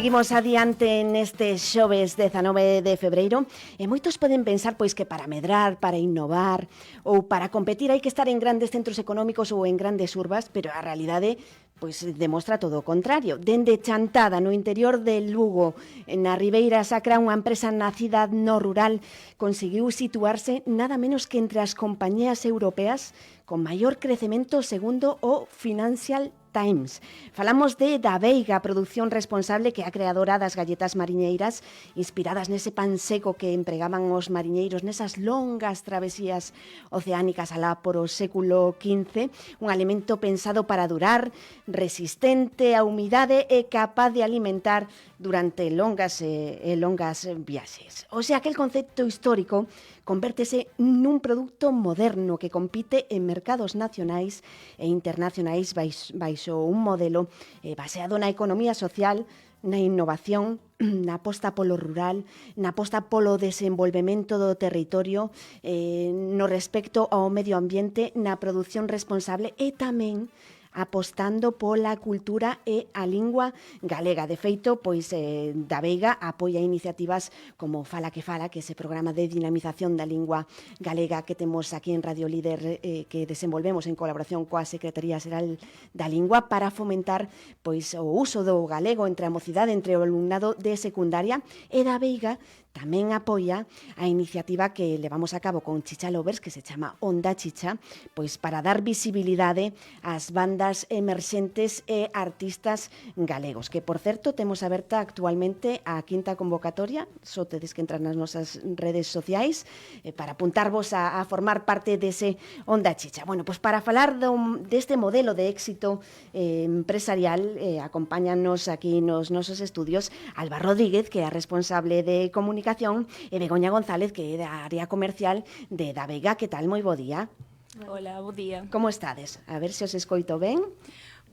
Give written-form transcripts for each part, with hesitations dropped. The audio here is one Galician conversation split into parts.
Seguimos adiante neste xoves 19 de febreiro e moitos poden pensar pois que para medrar, para innovar ou para competir hai que estar en grandes centros económicos ou en grandes urbas, pero a realidade pois demostra todo o contrario. Dende Chantada, no interior de Lugo, na Ribeira Sacra, unha empresa nacida no rural conseguiu situarse nada menos que entre as compañías europeas con maior crecemento segundo o Financial Times. Falamos de Daveiga, produción responsable, que é a creadora das galletas mariñeiras, inspiradas nese pan seco que empregaban os mariñeiros nesas longas travesías oceánicas alá por o século XV, un alimento pensado para durar, resistente á humidade e capaz de alimentar durante longas viaxes. O sea, aquel concepto histórico convértese nun produto moderno que compite en mercados nacionais e internacionais baixo un modelo baseado na economía social, na innovación, na aposta polo rural, na aposta polo desenvolvemento do territorio, no respecto ao medio ambiente, na produción responsable e tamén apostando pola cultura e a lingua galega. De feito, pois Daveiga apoia iniciativas como Fala que Fala, que é ese programa de dinamización da lingua galega que temos aquí en Radio Líder, que desenvolvemos en colaboración coa Secretaría Xeral da Lingua para fomentar pois o uso do galego entre a mocidade, entre o alumnado de secundaria. E Daveiga tamén apoia a iniciativa que levamos a cabo con Chicha Lovers, que se chama Onda Chicha, pois para dar visibilidade ás bandas emerxentes e artistas galegos, que, por certo, temos aberta actualmente a quinta convocatoria. Só tedes que entrar nas nosas redes sociais para apuntarvos a formar parte dese Onda Chicha. Bueno, pois para falar deste modelo de éxito empresarial, acompáñanos aquí nos nosos estudios Alba Rodríguez, que é a responsable de comunicación, e Begoña González, que é da área comercial de Daveiga. Que tal? Moi bo día. Hola, bo día. Como estades? A ver se os escoito ben.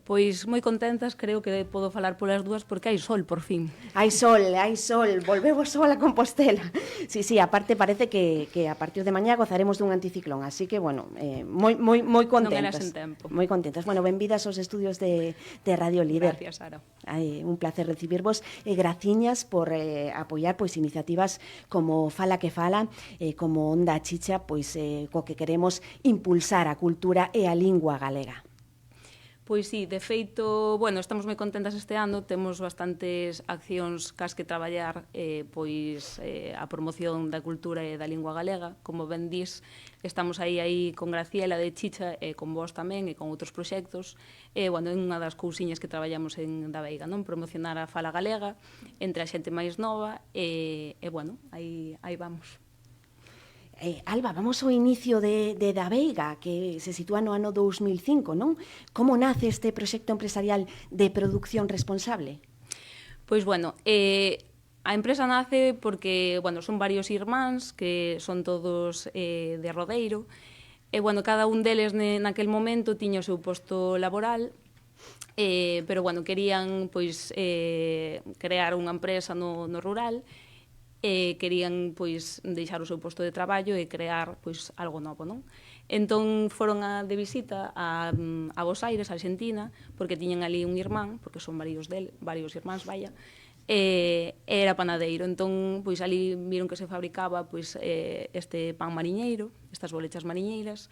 Pois moi contentas, creo que podo falar polas dúas porque hai sol, por fin. Hai sol, volveu o sol a Compostela. Sí, aparte parece que a partir de mañá gozaremos dun anticiclón, así que, bueno, moi contentas. Non era sen tempo. Moi contentas. Bueno, benvidas aos estudios de Radio Líder. Gracias, Sara. Un placer recibirvos e graciñas por apoiar pois iniciativas como Fala que Fala, como Onda Chicha, pois co que queremos impulsar a cultura e a lingua galega. Pois sí, de feito, bueno, estamos moi contentas este ano, temos bastantes accións cas que traballar pois a promoción da cultura e da lingua galega. Como ben dís, estamos aí con Graciela de Chicha e con vos tamén e con outros proxectos. Bueno, é unha das cousiñas que traballamos en Daveiga, non? Promocionar a fala galega entre a xente máis nova e bueno, aí vamos. Alba, vamos ao inicio de Daveiga, que se sitúa no ano 2005, non? Como nace este proxecto empresarial de produción responsable? Pois, bueno, a empresa nace porque, bueno, son varios irmáns que son todos de Rodeiro, e, bueno, cada un deles naquel momento tiña o seu posto laboral, pero, bueno, querían, pois, crear unha empresa no rural, querían pois deixar o seu posto de traballo e crear pois algo novo, non? Entón foron de visita a Bos Aires, a Argentina, porque tiñan ali un irmán, porque son varios irmáns, vaya, e era panadeiro. Entón pois ali viron que se fabricaba pois este pan mariñeiro, estas bolechas mariñeiras,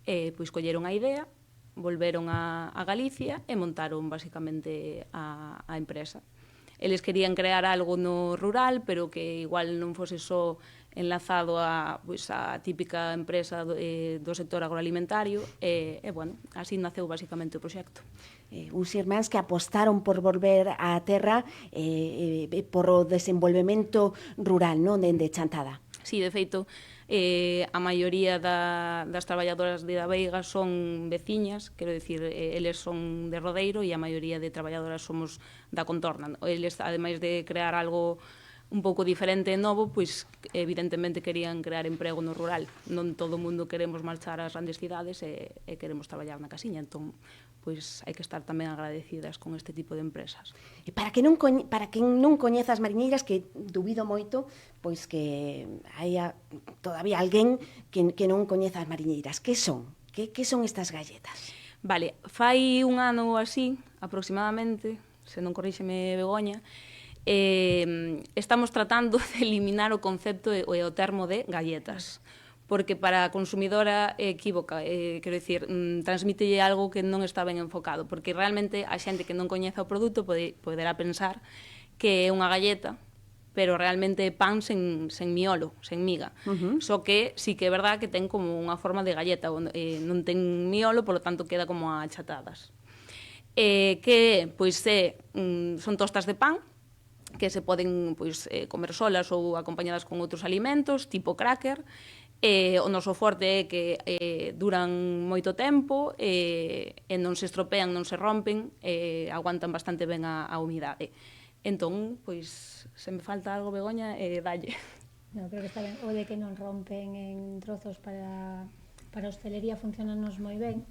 e pois colleron a idea, volveron a Galicia e montaron basicamente a empresa. Eles querían crear algo no rural, pero que igual non fose só enlazado a típica empresa do sector agroalimentario, e, bueno, así naceu basicamente o proxecto. Uns irmáns que apostaron por volver á terra por o desenvolvemento rural, non, dende Chantada. Sí, de feito, a maioría das traballadoras de Daveiga son veciñas, quero dicir, eles son de Rodeiro e a maioría de traballadoras somos da contorna. Eles, ademais de crear algo un pouco diferente e novo, pois evidentemente querían crear emprego no rural. Non todo o mundo queremos marchar ás grandes cidades e queremos traballar na casiña, entón pois hai que estar tamén agradecidas con este tipo de empresas. E para quen non coñeza as mariñeiras, que dubido moito, pois que haya todavía alguén que non coñeza as mariñeiras. Que son? Que son estas galletas? Vale, fai un ano ou así, aproximadamente, se non corríxeme Begoña, estamos tratando de eliminar o concepto e o termo de galletas, porque para a consumidora equívoca, quero dicir, transmítelle algo que non está ben enfocado, porque realmente a xente que non coñece o produto poderá pensar que é unha galleta, pero realmente é pan sen miolo, sen miga. Só que sí que é verdad que ten como unha forma de galleta, non ten miolo, polo tanto queda como achatadas. Que, pois, son tostas de pan, que se poden comer solas ou acompañadas con outros alimentos, tipo cracker. O noso forte é que duran moito tempo e non se estropean, non se rompen, aguantan bastante ben a humidade. Entón, pois, se me falta algo, Begoña, dalle. No, creo que está ben. O de que non rompen en trozos para hostelería funcionanos moi ben,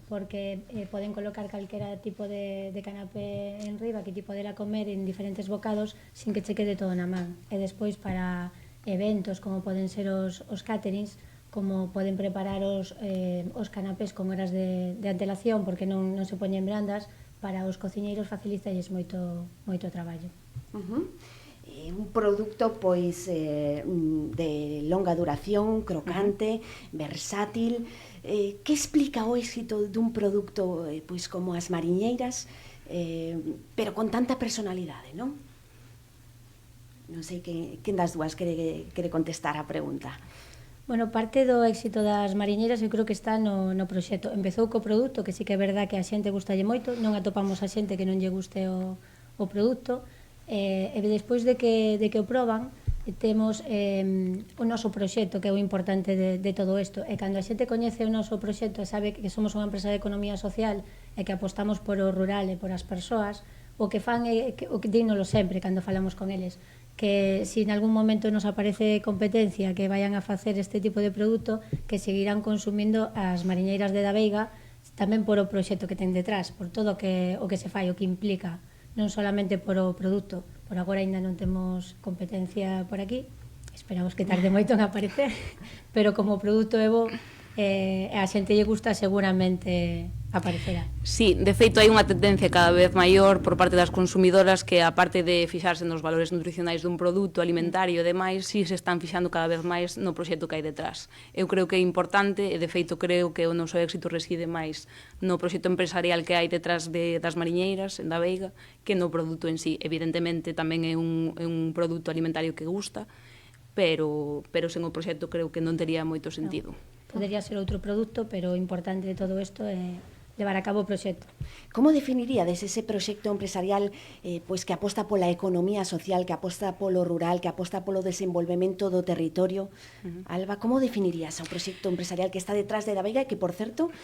porque poden colocar calquera tipo de canapé en riba que ti podera comer en diferentes bocados sin que che quede todo na man. E despois para eventos como poden ser os caterings, como poden preparar os canapés con horas de antelación porque non se poñen brandas, para os cociñeiros facilitalles moito traballo. Un produto pois de longa duración, crocante, versátil. Que explica o éxito dun produto pois como as mariñeiras, pero con tanta personalidade, non? Non sei quen das dúas quere contestar a pregunta. Bueno, parte do éxito das mariñeiras eu creo que está no proxecto. Empezou co produto, que sí que é verdad que a xente gustalle moito, non atopamos a xente que non lle guste o produto, e despois de que o proban, temos o noso proxecto, que é o importante de todo isto, e cando a xente coñece o noso proxecto e sabe que somos unha empresa de economía social e que apostamos por o rural e por as persoas, o que fan é o que dígnolo sempre cando falamos con eles, que se en algún momento nos aparece competencia que vayan a facer este tipo de produto, que seguirán consumindo as mariñeiras de da Veiga, tamén por o proxecto que ten detrás, por todo o que se fai, o que implica, non solamente por o produto. Por agora ainda non temos competencia por aquí, esperamos que tarde moito en aparecer, pero como o produto é bo, a xente lle gusta, seguramente aparecerá. Sí, de feito hai unha tendencia cada vez maior por parte das consumidoras que, aparte de fixarse nos valores nutricionais dun produto alimentario e demais, si se están fixando cada vez máis no proxecto que hai detrás. Eu creo que é importante e, de feito, creo que o noso éxito reside máis no proxecto empresarial que hai detrás das mariñeiras, en da Veiga, que no produto en sí. Evidentemente, tamén é un produto alimentario que gusta, pero sen o proxecto creo que non tería moito sentido. Podería ser outro produto, pero o importante de todo isto é levar a cabo o proxecto. Como definiríades ese proxecto empresarial pois que aposta pola economía social, que aposta polo rural, que aposta polo desenvolvemento do territorio? Alba, como definirías o proxecto empresarial que está detrás de da Veiga e que, por certo,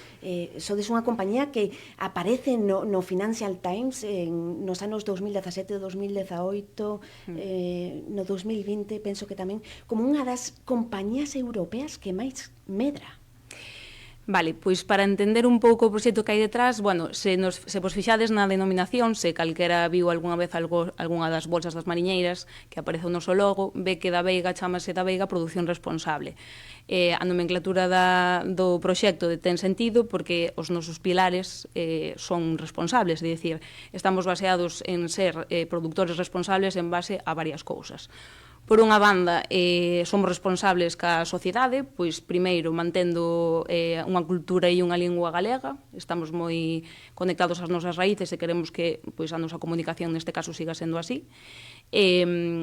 sodes unha compañía que aparece no Financial Times nos anos 2017, 2018, no 2020, penso que tamén, como unha das compañías europeas que máis medra? Vale, pois para entender un pouco o proxecto que hai detrás, bueno, se vos fixades na denominación, se calquera viu algunha vez algunha das bolsas das mariñeiras que aparece o noso logo, ve que da Veiga chamase da Veiga Produción Responsable. A nomenclatura do proxecto ten sentido porque os nosos pilares son responsables, é dicir, estamos baseados en ser produtores responsables en base a varias cousas. Por unha banda, somos responsables ca sociedade, pois primeiro mantendo unha cultura e unha lingua galega, estamos moi conectados ás nosas raíces e queremos que pois a nosa comunicación neste caso siga sendo así.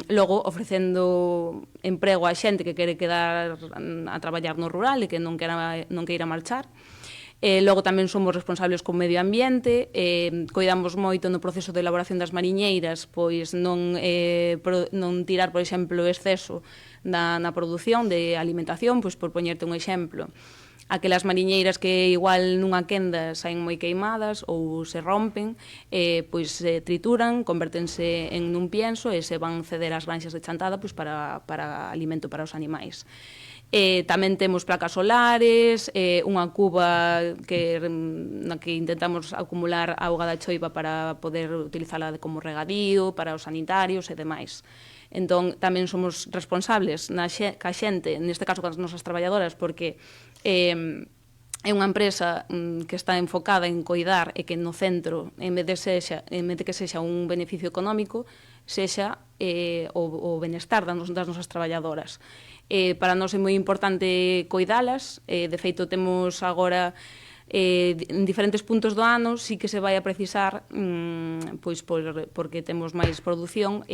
Logo, ofrecendo emprego a xente que quere quedar a traballar no rural e que non queira marchar. Logo tamén somos responsables co medio ambiente, coidamos moito no proceso de elaboración das mariñeiras, pois non tirar, por exemplo, exceso na produción de alimentación, pois por poñerte un exemplo, aquelas mariñeiras que igual nunha quenda saen moi queimadas ou se rompen, pois se trituran, convertense en un pienso e se van ceder ás granxas de Chantada pois para alimento para os animais. Tamén temos placas solares, unha cuba na que intentamos acumular auga da choiva para poder utilizala como regadío, para os sanitarios e demais. Entón, tamén somos responsables ca xente, neste caso cas nosas traballadoras, porque é unha empresa que está enfocada en coidar e que no centro, en vez de que sexa un beneficio económico, sexa o benestar das nosas traballadoras. Para nós é moi importante coidalas, de feito temos agora en diferentes puntos do ano sí que se vai a precisar pois porque temos máis produción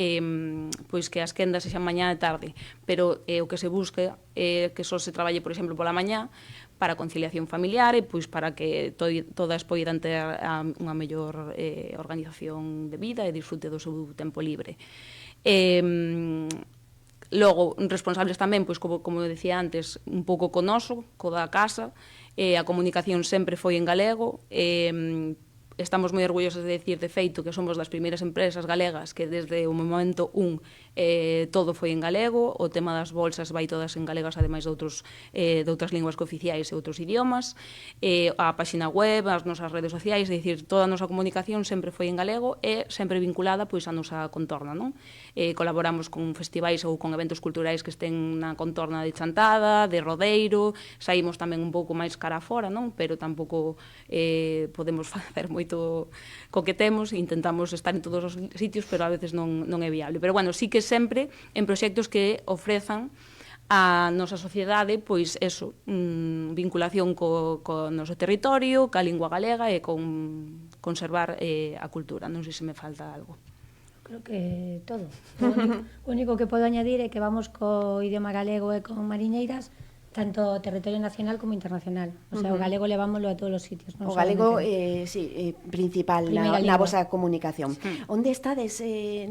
pois que as quendas sexan mañá e tarde, pero o que se busca é que só se traballe, por exemplo, pola mañá para a conciliación familiar e pois para que todas poidan ter unha mellor organización de vida e disfrute do seu tempo libre. Logo, responsables tamén, pois, como decía antes, un pouco co noso, co da casa, a comunicación sempre foi en galego, estamos moi orgullosos de decir, de feito, que somos das primeiras empresas galegas que desde o momento 1 todo foi en galego, o tema das bolsas vai todas en galegas, ademais de outras linguas cooficiais e outros idiomas, a páxina web, as nosas redes sociais, é dicir, toda a nosa comunicación sempre foi en galego e sempre vinculada pois á nosa contorna, non? Colaboramos con festivais ou con eventos culturais que estén na contorna de Chantada, de Rodeiro, saímos tamén un pouco máis cara fora, non? Pero tampouco podemos facer moito co que temos, intentamos estar en todos os sitios, pero a veces non é viable. Pero bueno, sí que sempre en proxectos que ofrezan a nosa sociedade, pois eso, vinculación co noso territorio, ca lingua galega e con conservar a cultura. Non sei se me falta algo. Creo que todo. O único que podo añadir é que vamos co idioma galego e con mariñeiras tanto territorio nacional como internacional. O sea, o galego levámoslo a todos os sitios. O galego, principal na vosa comunicación. Onde estades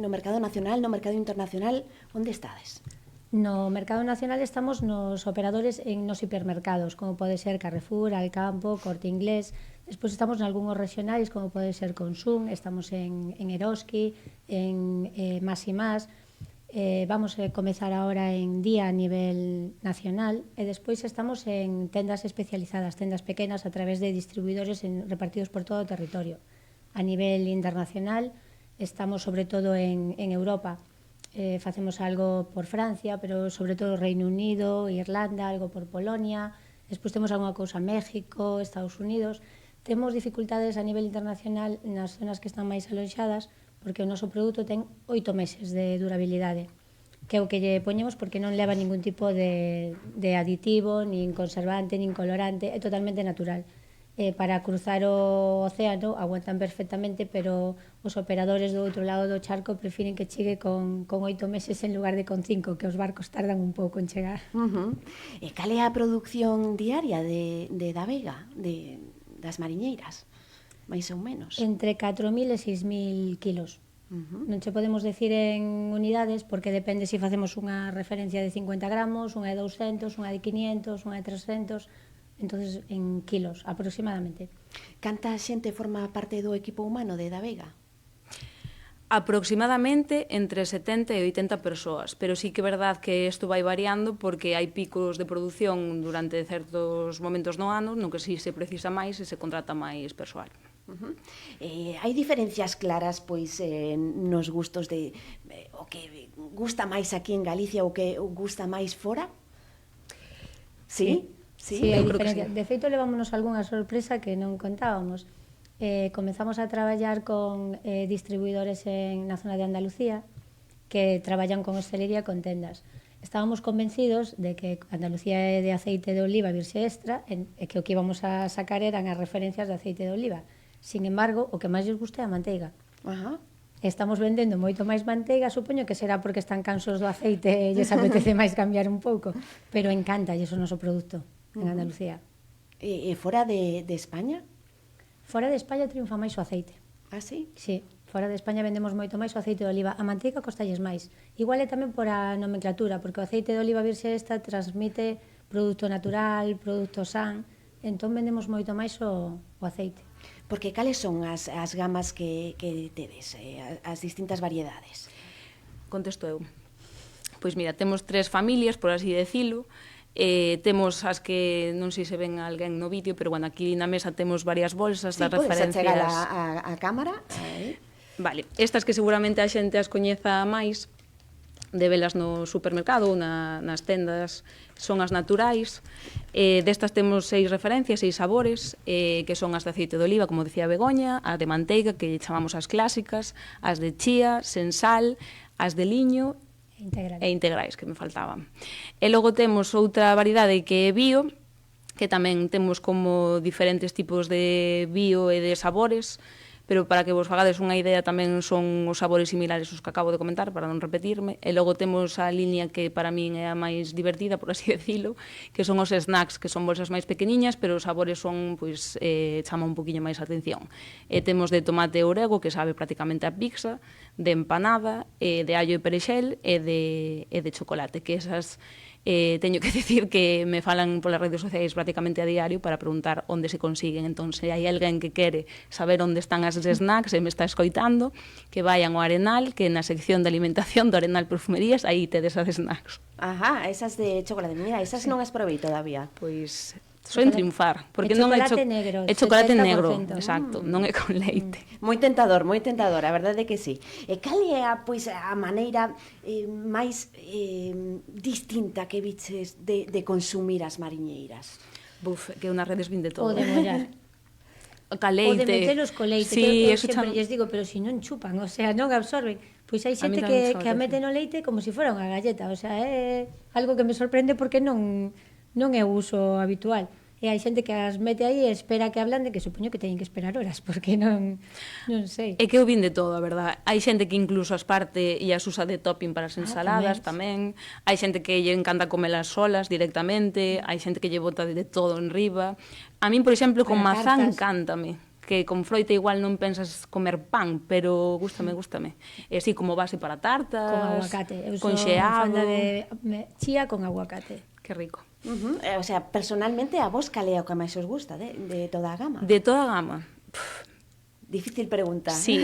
no mercado nacional, no mercado internacional? Onde estades? No mercado nacional estamos nos operadores nos hipermercados, como pode ser Carrefour, Alcampo, Corte Inglés. Despois estamos en algúns regionais, como pode ser Consum, estamos en Eroski, en Más y Más. Vamos a comezar ahora en Día a nivel nacional e despois estamos en tendas especializadas, tendas pequenas a través de distribuidores repartidos por todo o territorio. A nivel internacional estamos sobre todo en Europa, facemos algo por Francia, pero sobre todo Reino Unido, Irlanda, algo por Polonia, despois temos algunha cousa México, Estados Unidos. Temos dificultades a nivel internacional nas zonas que están máis aloxadas, porque o noso produto ten 8 meses de durabilidade, que é o que lle poñemos porque non leva ningún tipo de aditivo, nin conservante, nin colorante, é totalmente natural. Para cruzar o océano aguantan perfectamente, pero os operadores do outro lado do charco prefiren que chegue con 8 meses en lugar de con 5, que os barcos tardan un pouco en chegar. E cal é a produción diaria de da Vega, das mariñeiras? Mais ou menos? Entre 4.000 e 6.000 kilos. Non che podemos decir en unidades porque depende se facemos unha referencia de 50 gramos, unha de 200, unha de 500, unha de 300, entonces en kilos aproximadamente. Canta xente forma parte do equipo humano de da Vega? Aproximadamente entre 70 e 80 persoas, pero sí que é verdad que isto vai variando porque hai picos de produción durante certos momentos no ano no que sí se precisa máis e se contrata máis persoal. Hai diferencias claras pois nos gustos de o que gusta máis aquí en Galicia ou que gusta máis fora? Sí, hai diferencias. De feito, levámonos algunha sorpresa que non contábamos. Comezamos a traballar con distribuidores na zona de Andalucía que traballan con hostelería con tendas. Estábamos convencidos de que Andalucía é de aceite de oliva virxe extra e que o que íbamos a sacar eran as referencias de aceite de oliva. Sin embargo, o que máis lles gusta é a manteiga. Estamos vendendo moito máis manteiga, supoño que será porque están cansos do aceite e lles apetece máis cambiar un pouco, pero encanta o noso produto en Andalucía. E fora de España? Fora de España triunfa máis o aceite. Ah, sí? Sí, fora de España vendemos moito máis o aceite de oliva. A manteiga costalles máis. Igual é tamén por a nomenclatura, porque o aceite de oliva virxe extra transmite produto natural, produto san, entón vendemos moito máis o aceite. Porque cales son as gamas que tedes, as distintas variedades? Contesto eu. Pois mira, temos 3 familias, por así decilo. Temos as que non sei se ven alguén no vídeo, pero bueno, aquí na mesa temos varias bolsas das referencias. Sí, podes achegar a cámara. Vale, estas que seguramente a xente as coñeza máis de velas no supermercado ou nas tendas son as naturais. Destas temos 6 referencias, 6 sabores, que son as de aceite de oliva, como decía Begoña, as de manteiga, que chamamos as clásicas, as de chía, sen sal, as de liño e integrais, que me faltaban. E logo temos outra variedade que é bio, que tamén temos como diferentes tipos de bio e de sabores, pero para que vos fagades unha idea tamén son os sabores similares aos que acabo de comentar, para non repetirme. E logo temos a liña que para min é a máis divertida, por así decirlo, que son os snacks, que son bolsas máis pequeniñas, pero os sabores son, pois, chama un poquinho máis a atención. Temos de tomate e orego, que sabe prácticamente a pizza, de empanada, de allo e perexel e de chocolate, que esas teño que dicir que me falan polas redes sociais prácticamente a diario para preguntar onde se consiguen. Entón, se hai alguén que quere saber onde están as snacks e me está escoitando, que vayan ao Arenal, que na sección de alimentación do Arenal Perfumerías, aí tedes as snacks. Ajá, esas de chocolate. Mira, esas non as probei todavía. Pois soen triunfar, porque non é negro, é chocolate 70%. negro, exacto, non é con leite. Moi tentador, a verdade é que sí. E cal é a, pois, a maneira máis distinta que viches de consumir as mariñeiras? Buf, que unhas redes vin de todo. O de mollar. Ca leite. O de metelos co leite, sí, que eu eso sempre lles digo, pero si non chupan, o sea, non absorben. Pois hai A mí xente tamén que a mete no leite como se fora unha galleta, o sea, é algo que me sorprende porque non é o uso habitual. E hai xente que as mete aí e espera que ablande, que supoño que teñen que esperar horas, porque non sei. É que eu vin de todo, a verdad. Hai xente que incluso as parte e as usa de topping para as ensaladas tamén. Hai xente que lle encanta comelas solas directamente, hai xente que lle bota de todo en riba. A min, por exemplo, con mazá encántame, que con froita igual non pensas comer pan, pero gústame. E así como base para tartas, Con aguacate. Eu con son xeado. fan de chía con aguacate. Que rico. O sea, personalmente a vos cal é o que máis os gusta de toda a gama? De toda a gama. Difícil pregunta. Sí.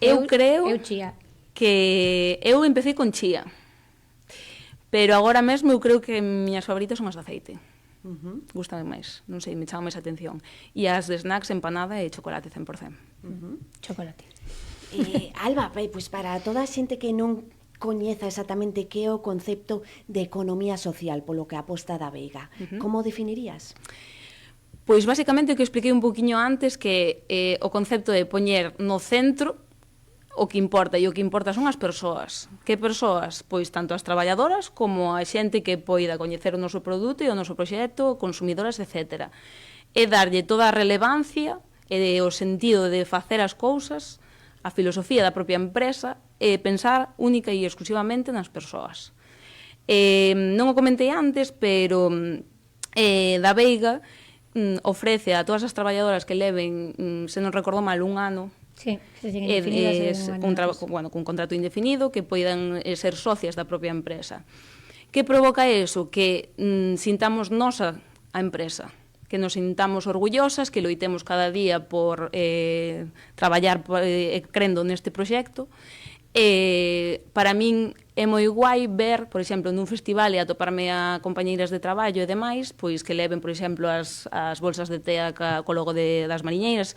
Eu creo chía. Que eu empecé con chía. Pero agora mesmo eu creo que miñas favoritas son as de aceite. Gústame máis, non sei, me chama máis atención. E as de snacks, empanada e chocolate 100%. Chocolate. Alba, pois para toda a xente que non coñeza exactamente que é o concepto de economía social polo que aposta da Veiga, como definirías? Pois basicamente o que expliquei un poquinho antes, que o concepto de poñer no centro o que importa, e o que importa son as persoas. Que persoas? Pois tanto as traballadoras como a xente que poida coñecer o noso produto e o noso proxecto, consumidoras, etc. E darlle toda a relevancia e o sentido de facer as cousas, a filosofía da propia empresa, e pensar única e exclusivamente nas persoas. Non o comentei antes, pero da Veiga ofrece a todas as traballadoras que leven, se non recordo mal, un ano, sí, cun contrato indefinido, que poidan ser socias da propia empresa. Que provoca eso? Que sintamos nosa a empresa, que nos sintamos orgullosas, que loitemos cada día por traballar crendo neste proxecto. Para min é moi guai ver, por exemplo, nun festival e atoparme a compañeiras de traballo e demais, pois que leven, por exemplo, as bolsas de tea co logo das mariñeiras.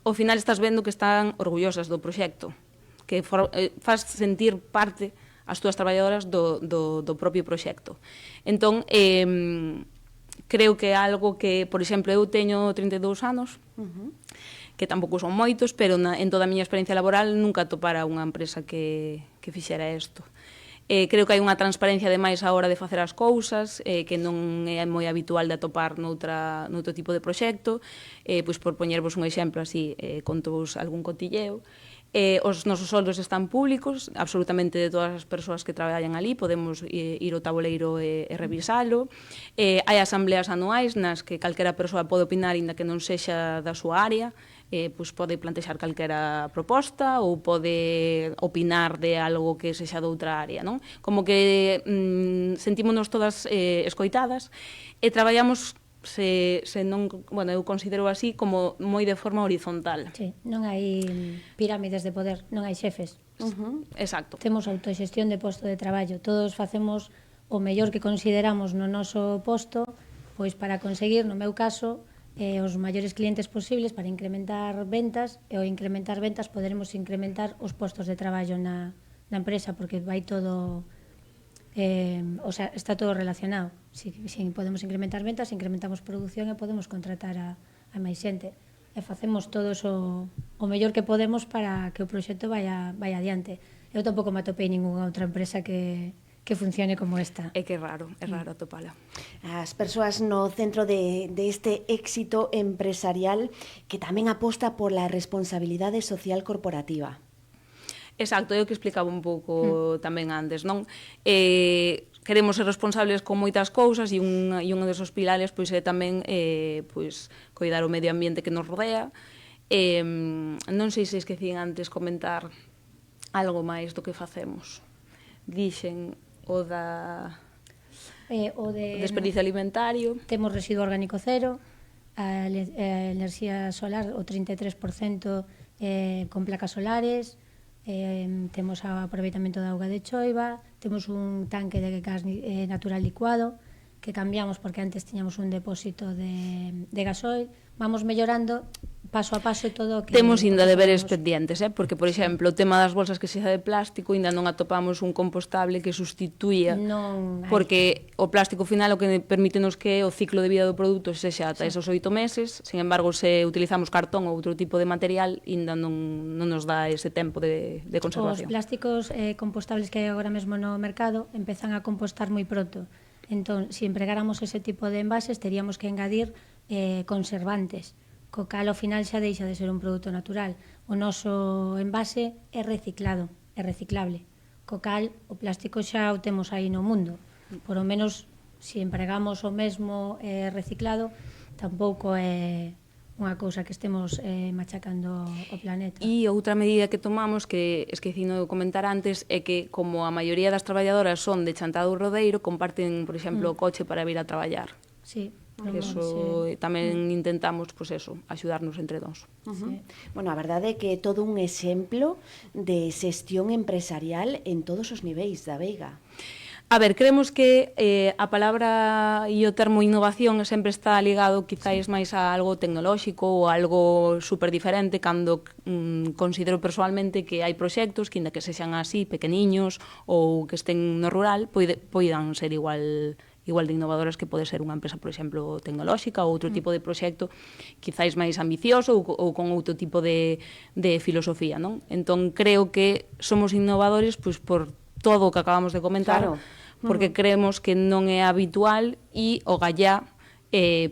Ao final estás vendo que están orgullosas do proxecto, que faz sentir parte as túas traballadoras do propio proxecto. Entón, creo que é algo que, por exemplo, eu teño 32 anos, que tampouco son moitos, pero en toda a miña experiencia laboral nunca atopara unha empresa que fixera isto. Creo que hai unha transparencia ademais a hora de facer as cousas, que non é moi habitual de atopar noutro tipo de proxecto. Pois por poñervos un exemplo así, contovos algún cotilleo. Os nosos soldos están públicos, absolutamente de todas as persoas que traballan ali, podemos ir ao tabuleiro e revisalo. Hai asambleas anuais nas que calquera persoa pode opinar, inda que non sexa da súa área, pois pode plantexar calquera proposta ou pode opinar de algo que sexa doutra área, non? Como que sentímonos todas escoitadas e traballamos eu considero así como moi de forma horizontal. Sí, non hai pirámides de poder, non hai xefes. Exacto. Temos autoxestión de posto de traballo, todos facemos o mellor que consideramos no noso posto, pois para conseguir, no meu caso, os maiores clientes posibles para incrementar ventas, e ao incrementar ventas poderemos incrementar os postos de traballo na empresa, porque vai todo O sea, está todo relacionado. Si podemos incrementar ventas, incrementamos produción e podemos contratar a máis xente. E facemos todos o mellor que podemos para que o proxecto vaya adiante. Eu tampouco me atopei ningunha outra empresa que funcione como esta. É que é raro atopala. As persoas no centro de este éxito empresarial que tamén aposta por la responsabilidade social corporativa. Exacto, é o que explicaba un pouco tamén antes, non? Queremos ser responsables con moitas cousas e un desos pilares pois é tamén pois coidar o medio ambiente que nos rodea. Non sei se esquecín antes comentar algo máis do que facemos. Dixen o de desperdicio alimentario. Temos residuo orgánico cero, a enerxía solar o 33% con placas solares, temos o aproveitamento da auga de choiva, temos un tanque de gas natural licuado que cambiamos porque antes tiñamos un depósito de gasoil. Vamos mellorando paso a paso todo o que... Temos ainda deberes pendientes, porque, por exemplo, o tema das bolsas que sexa de plástico, ainda non atopamos un compostable que sustituía, porque o plástico final o que permítenos que o ciclo de vida do produto sexa ata esos 8 meses, sin embargo, se utilizamos cartón ou outro tipo de material, ainda non nos dá ese tempo de conservación. Os plásticos compostables que hai agora mesmo no mercado empezan a compostar moi pronto. Entón, se empregáramos ese tipo de envases, teríamos que engadir conservantes, co cal ao final xa deixa de ser un produto natural. O noso envase é reciclado, é reciclable, co cal o plástico xa o temos aí no mundo. Por lo menos, se empregamos o mesmo reciclado, tampouco é unha cousa que estemos machacando o planeta. E outra medida que tomamos, que esquecino de comentar antes, é que como a maioría das traballadoras son de Chantada do Rodeiro, comparten, por exemplo, o coche para vir a traballar. Sí. Eso tamén intentamos, pois eso, axudarnos entre nós. Sí. Bueno, a verdade é que é todo un exemplo de xestión empresarial en todos os niveis da Veiga. A ver, creemos que a palabra e o termo innovación sempre está ligado quizáis máis a algo tecnolóxico ou algo super diferente, cando considero personalmente que hai proxectos que, inda que sexan así, pequeniños ou que estén no rural, poidan ser igual de innovadoras que pode ser unha empresa, por exemplo, tecnolóxica ou outro tipo de proxecto quizáis máis ambicioso ou con outro tipo de filosofía, non? Entón, creo que somos innovadores pois por todo o que acabamos de comentar, claro. Porque creemos que non é habitual e o gallá,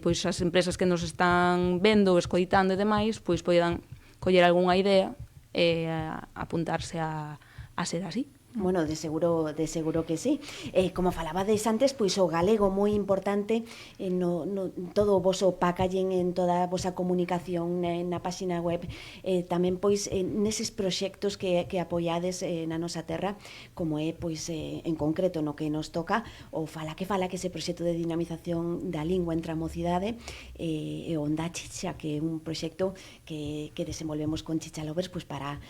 pois as empresas que nos están vendo ou escoitando e demais, pois poidan coller algunha idea e apuntarse a ser así. Bueno, de seguro que sí. Como falabades antes, pois o galego moi importante no todo o voso packaging, en toda a vosa comunicación na páxina web, tamén pois neses proxectos que apoiades na nosa terra, como é pois en concreto no que nos toca o fala que ese proxecto de dinamización da lingua entre a mocidade e o Onda Chicha, que é un proxecto que desenvolvemos con Chicha Lovers pois para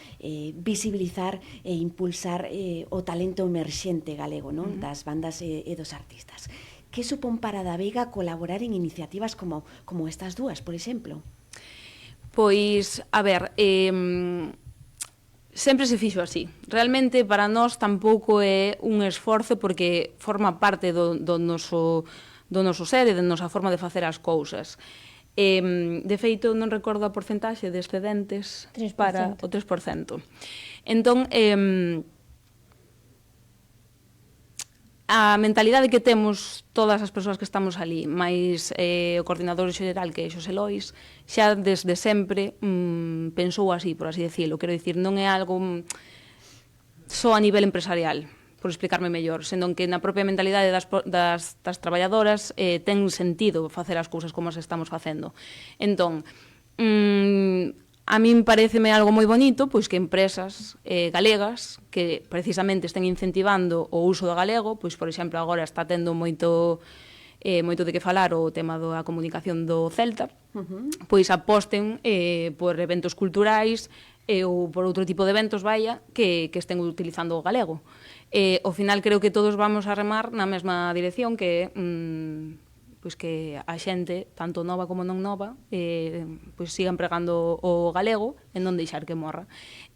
visibilizar e impulsar o talento emerxente galego, non? Das bandas e dos artistas. Que supón para da Veiga colaborar en iniciativas como estas dúas, por exemplo? Pois, a ver, sempre se fixo así. Realmente, para nós tampouco é un esforzo porque forma parte do noso ser e da nosa forma de facer as cousas. De feito, non recordo a porcentaxe de excedentes para o 3%. Entón, a mentalidade que temos todas as persoas que estamos ali, máis o coordinador xeral, que é Xosé Lois, xa desde sempre pensou así, por así decirlo. Quero dicir, non é algo só a nivel empresarial, por explicarme mellor, senón que na propia mentalidade das traballadoras ten sentido facer as cousas como as estamos facendo. Entón, a min pareceme algo moi bonito pois que empresas galegas que precisamente estén incentivando o uso do galego, pois por exemplo agora está tendo moito de que falar o tema da comunicación do Celta, pois aposten por eventos culturais ou por outro tipo de eventos, que estén utilizando o galego. Ao final creo que todos vamos a remar na mesma dirección, que pois que a xente, tanto nova como non nova, pois siga empregando o galego e non deixar que morra.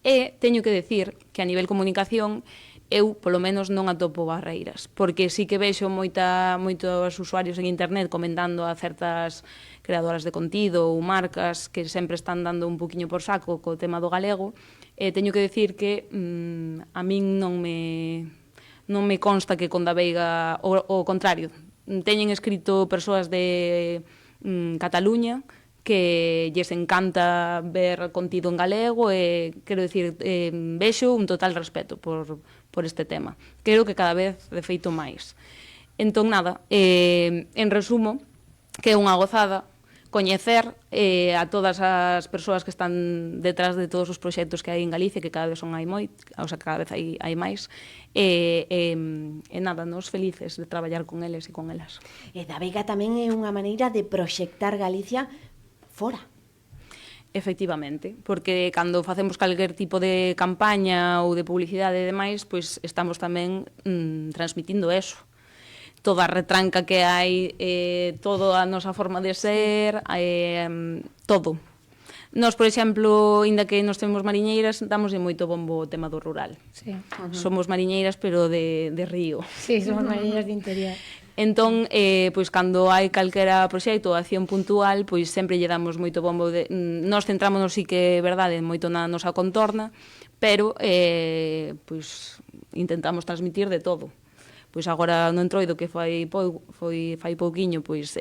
E teño que decir que a nivel comunicación eu, polo menos, non atopo barreiras, porque sí que vexo moitos usuarios en internet comentando a certas creadoras de contido ou marcas que sempre están dando un poquinho por saco co tema do galego, teño que decir que a min non me consta que con da Veiga, o contrario, teñen escrito persoas de Cataluña que lles encanta ver contido en galego e, quero dicir, vexo un total respeto por este tema. Creo que cada vez, de feito, máis. Entón, nada, en resumo, que é unha gozada coñecer a todas as persoas que están detrás de todos os proxectos que hai en Galicia, que cada vez cada vez hai máis, e nada, nos felices de traballar con eles e con elas. E da Veiga tamén é unha maneira de proxectar Galicia fora. Efectivamente, porque cando facemos calquer tipo de campaña ou de publicidade e demais, pois estamos tamén transmitindo eso. Toda a retranca que hai, toda a nosa forma de ser, todo. Nós, por exemplo, inda que nos temos mariñeiras, damos moito bombo o tema do rural. Sí. Somos mariñeiras, pero de río. Sí, somos mariñeiras de interior. Entón, pois cando hai calquera proxecto ou acción puntual, pois sempre lle damos moito bombo nós centrámonos, sí que é verdade, moito na nosa contorna, pero pois intentamos transmitir de todo. Pois agora no Entroido, que fai pouquiño, pois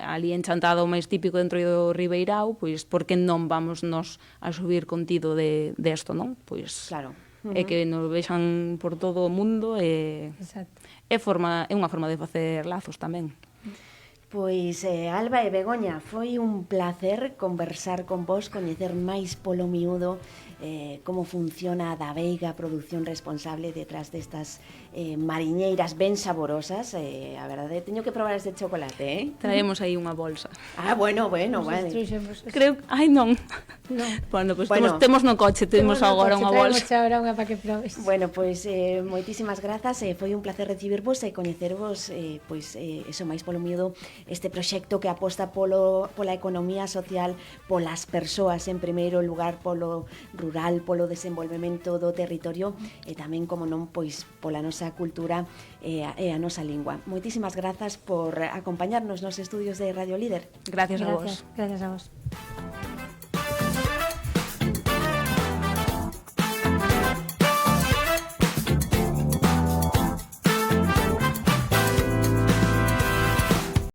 ali enchantado o máis típico do Entroido Ribeirao, pois por que non vamos nós a subir contido desto, non? Pois claro. É que nos vexan por todo o mundo e é unha forma de facer lazos tamén. Pois, Alba e Begoña, foi un placer conversar con vos, coñecer máis polo miúdo como funciona a da Veiga, produción responsable detrás destas mariñeiras ben saborosas. A verdade, teño que probar este chocolate, Traemos aí unha bolsa. Ah, bueno, vale. Creo, non. Bueno, pois temos no coche, temos agora unha bolsa. Traemos agora unha para que probes. Bueno, pois moitísimas grazas, foi un placer recibirvos e coñecervos, pois eso máis polo miúdo, este proxecto que aposta pola economía social, polas persoas en primeiro lugar, polo rural, polo desenvolvemento do territorio e tamén, como non, pois pola nosa cultura e a nosa lingua. Moitísimas grazas por acompañarnos nos estudios de Radio Líder. Gracias a vos. Gracias a vos.